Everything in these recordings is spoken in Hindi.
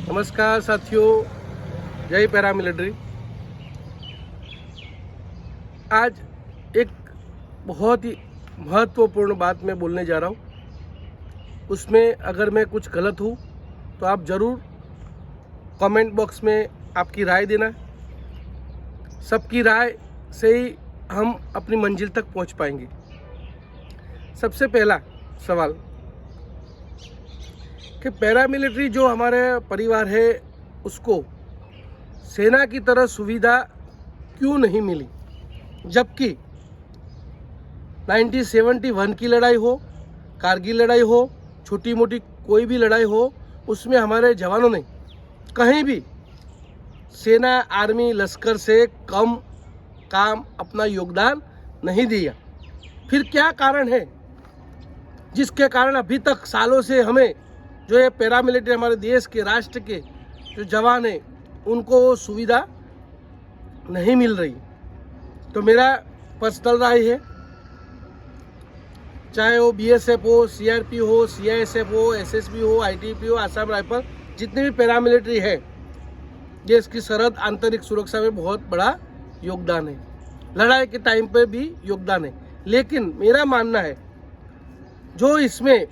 नमस्कार साथियों, जय पैरामिलिट्री। आज एक बहुत ही महत्वपूर्ण बात मैं बोलने जा रहा हूँ। उसमें अगर मैं कुछ गलत हूँ तो आप ज़रूर कमेंट बॉक्स में आपकी राय देना। सबकी राय से ही हम अपनी मंजिल तक पहुँच पाएंगे। सबसे पहला सवाल कि पैरामिलिट्री जो हमारे परिवार है उसको सेना की तरह सुविधा क्यों नहीं मिली, जबकि 1971 की लड़ाई हो, कारगिल लड़ाई हो, छोटी मोटी कोई भी लड़ाई हो, उसमें हमारे जवानों ने कहीं भी सेना, आर्मी, लश्कर से कम काम अपना योगदान नहीं दिया। फिर क्या कारण है जिसके कारण अभी तक सालों से हमें जो ये पैरामिलिट्री हमारे देश के राष्ट्र के जो जवान हैं उनको वो सुविधा नहीं मिल रही? तो मेरा पर्सनल राय है, चाहे वो बीएसएफ हो, सीआरपी हो, सीआईएसएफ हो, एसएसबी हो, आईटीबीपी हो, आसाम राइफल, जितने भी पैरामिलिट्री है, देश की सरहद आंतरिक सुरक्षा में बहुत बड़ा योगदान है, लड़ाई के टाइम पे भी योगदान है। लेकिन मेरा मानना है जो इसमें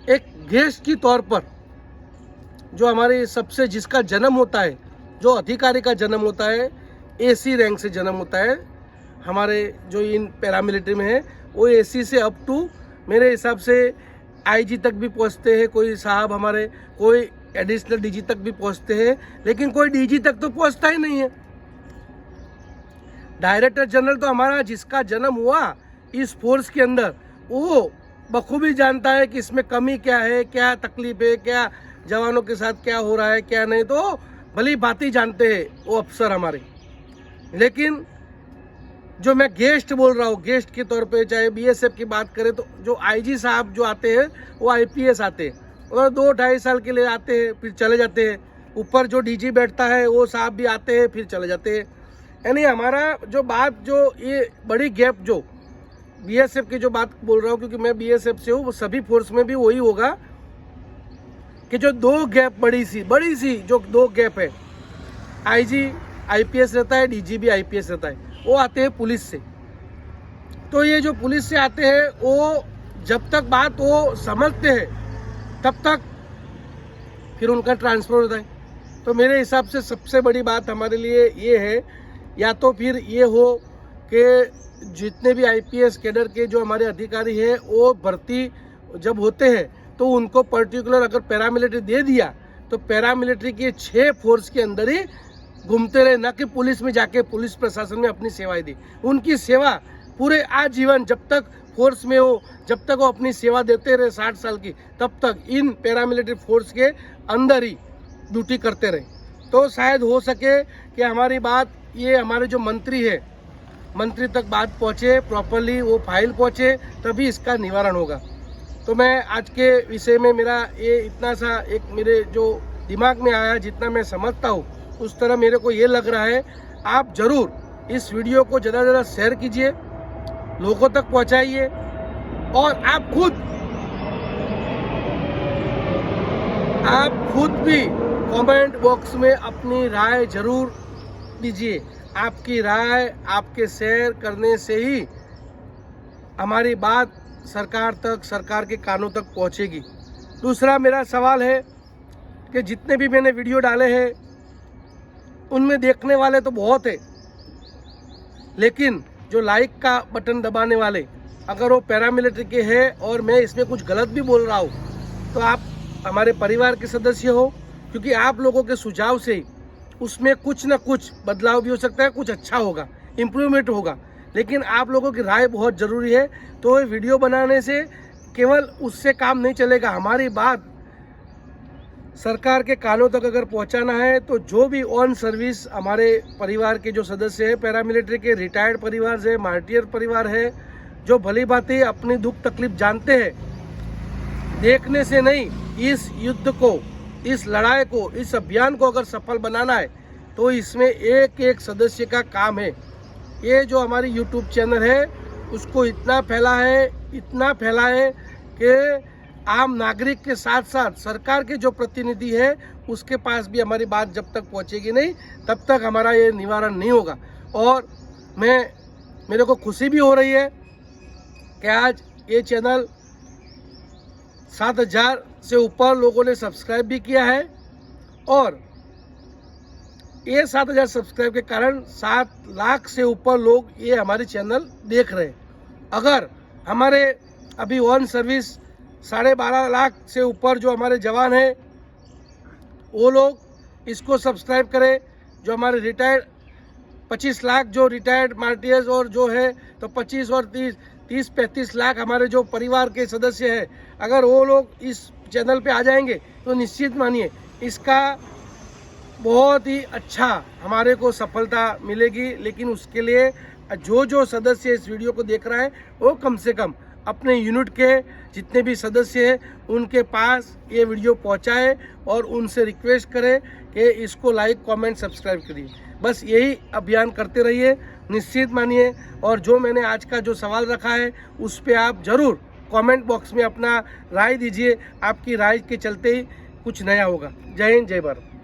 एक गेस्ट की तौर पर जो हमारे सबसे जिसका जन्म होता है, जो अधिकारी का जन्म होता है, एसी रैंक से जन्म होता है, हमारे जो इन पैरामिलिट्री में है वो एसी से अप टू मेरे हिसाब से आईजी तक भी पहुंचते हैं। कोई साहब हमारे कोई एडिशनल डीजी तक भी पहुंचते हैं, लेकिन कोई डीजी तक तो पहुंचता ही नहीं है। डायरेक्टर जनरल तो हमारा जिसका जन्म हुआ इस फोर्स के अंदर, वो बखूबी जानता है कि इसमें कमी क्या है, क्या तकलीफ है, क्या जवानों के साथ क्या हो रहा है, क्या नहीं, तो भली बातें जानते हैं वो अफसर हमारे। लेकिन जो मैं गेस्ट बोल रहा हूँ, गेस्ट के तौर पे चाहे बीएसएफ की बात करें तो जो आईजी साहब जो आते हैं वो आईपीएस आते हैं और 2-2.5 साल के लिए आते हैं, फिर चले जाते हैं। ऊपर जो डीजी बैठता है वो साहब भी आते हैं, फिर चले जाते हैं। यानी हमारा जो बात, जो ये बड़ी गैप जो बीएसएफ की जो बात बोल रहा हूँ, क्योंकि मैं बीएसएफ से हूँ, वो सभी फोर्स में भी वही होगा कि जो दो गैप बड़ी सी जो दो गैप है, आईजी आईपीएस रहता है, डीजी भी आईपीएस रहता है, वो आते हैं पुलिस से। तो ये जो पुलिस से आते हैं वो जब तक बात वो समझते हैं तब तक फिर उनका ट्रांसफर होता है। तो मेरे हिसाब से सबसे बड़ी बात हमारे लिए ये है, या तो फिर ये हो कि जितने भी आईपीएस कैडर के जो हमारे अधिकारी हैं वो भर्ती जब होते हैं तो उनको पर्टिकुलर अगर पैरामिलिट्री दे दिया तो पैरामिलिट्री के 6 फोर्स के अंदर ही घूमते रहे, ना कि पुलिस में जाके पुलिस प्रशासन में अपनी सेवाएं दी। उनकी सेवा पूरे आजीवन जब तक फोर्स में हो, जब तक वो अपनी सेवा देते रहे 60 साल की, तब तक इन पैरामिलिट्री फोर्स के अंदर ही ड्यूटी करते रहे। तो शायद हो सके कि हमारी बात ये हमारे जो मंत्री है, मंत्री तक बात पहुँचे, प्रॉपरली वो फाइल पहुँचे, तभी इसका निवारण होगा। तो मैं आज के विषय में मेरा ये इतना सा एक मेरे जो दिमाग में आया, जितना मैं समझता हूँ उस तरह मेरे को ये लग रहा है। आप ज़रूर इस वीडियो को ज़्यादा से ज़्यादा शेयर कीजिए, लोगों तक पहुँचाइए, और आप खुद भी कमेंट बॉक्स में अपनी राय जरूर दीजिए। आपकी राय, आपके शेयर करने से ही हमारी बात सरकार तक, सरकार के कानों तक पहुंचेगी। दूसरा मेरा सवाल है कि जितने भी मैंने वीडियो डाले हैं उनमें देखने वाले तो बहुत है, लेकिन जो लाइक का बटन दबाने वाले अगर वो पैरामिलिट्री के हैं और मैं इसमें कुछ गलत भी बोल रहा हूँ तो आप हमारे परिवार के सदस्य हो, क्योंकि आप लोगों के सुझाव से उसमें कुछ ना कुछ बदलाव भी हो सकता है, कुछ अच्छा होगा, इम्प्रूवमेंट होगा। लेकिन आप लोगों की राय बहुत ज़रूरी है। तो ये वीडियो बनाने से केवल उससे काम नहीं चलेगा, हमारी बात सरकार के कानों तक अगर पहुंचाना है तो जो भी ऑन सर्विस हमारे परिवार के जो सदस्य हैं, पैरामिलिट्री के रिटायर्ड परिवार से, मार्टियर परिवार है, जो भली बातें अपनी दुख तकलीफ जानते हैं, देखने से नहीं, इस युद्ध को, इस लड़ाई को, इस अभियान को अगर सफल बनाना है तो इसमें एक एक सदस्य का काम है। ये जो हमारी यूट्यूब चैनल है उसको इतना फैला है कि आम नागरिक के साथ साथ सरकार के जो प्रतिनिधि है उसके पास भी हमारी बात जब तक पहुंचेगी नहीं तब तक हमारा ये निवारण नहीं होगा। और मेरे को खुशी भी हो रही है कि आज ये चैनल 7,000 से ऊपर लोगों ने सब्सक्राइब भी किया है और ये 7,000 सब्सक्राइब के कारण 7 लाख से ऊपर लोग ये हमारे चैनल देख रहे हैं। अगर हमारे अभी ऑन सर्विस 12.5 लाख से ऊपर जो हमारे जवान हैं वो लोग इसको सब्सक्राइब करें, जो हमारे रिटायर्ड 25 लाख जो रिटायर्ड मार्टियर्स और जो है तो 25 और 30-35 लाख हमारे जो परिवार के सदस्य हैं, अगर वो लोग इस चैनल पे आ जाएंगे तो निश्चित मानिए इसका बहुत ही अच्छा हमारे को सफलता मिलेगी। लेकिन उसके लिए जो सदस्य इस वीडियो को देख रहा है वो कम से कम अपने यूनिट के जितने भी सदस्य हैं उनके पास ये वीडियो पहुंचाए और उनसे रिक्वेस्ट करें कि इसको लाइक कमेंट सब्सक्राइब करिए। बस यही अभियान करते रहिए, निश्चित मानिए। और जो मैंने आज का जो सवाल रखा है उस पर आप ज़रूर कमेंट बॉक्स में अपना राय दीजिए। आपकी राय के चलते ही कुछ नया होगा। जय हिंद, जय भारत।